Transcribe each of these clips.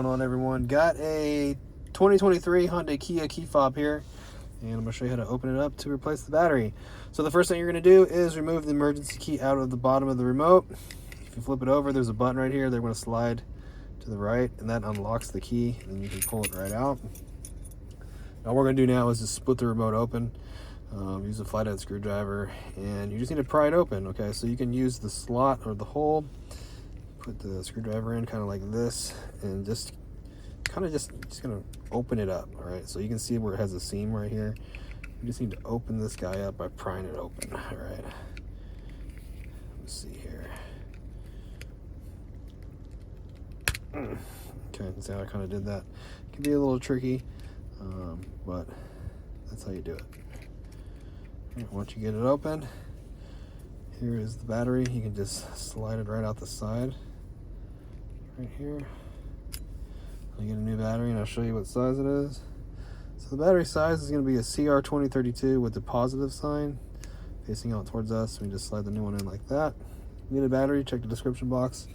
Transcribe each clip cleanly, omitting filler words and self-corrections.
What's going on, everyone? Got a 2023 Hyundai Kia key fob here, and I'm going to show you how to open it up to replace the battery. So the first thing you're going to do is remove the emergency key out of the bottom of the remote. If you flip it over, there's a button right here. They're going to slide to the right, and that unlocks the key, and you can pull it right out. Now what we're going to do now is just split the remote open. Use a flathead screwdriver, and you just need to pry it open. Okay, so you can use the slot or the hole, put the screwdriver in kind of like this, and just gonna open it up. All right, so you can see where it has a seam right here. You just need to open this guy up by prying it open. All right, let's see here. Okay, see how I kind of did that. It can be a little tricky, but that's how you do it. Once you get it open, here is the battery. You can just slide it right out the side, right here. You get a new battery, and I'll show you what size it is. So the battery size is going to be a CR2032 with the positive sign facing out towards us. We just slide the new one in like that. You need a battery, check the description box.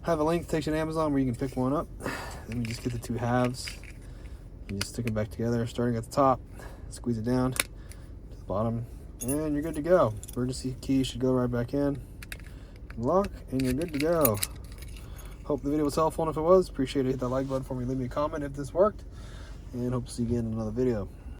Have a link, takes you to Amazon where you can pick one up. Then you just get the two halves. You just stick them back together, starting at the top, squeeze it down to the bottom, and you're good to go. Emergency key should go right back in, lock, and you're good to go. Hope the video was helpful, and if it was, appreciate it. Hit that like button for me, leave me a comment if this worked, and hope to see you again in another video.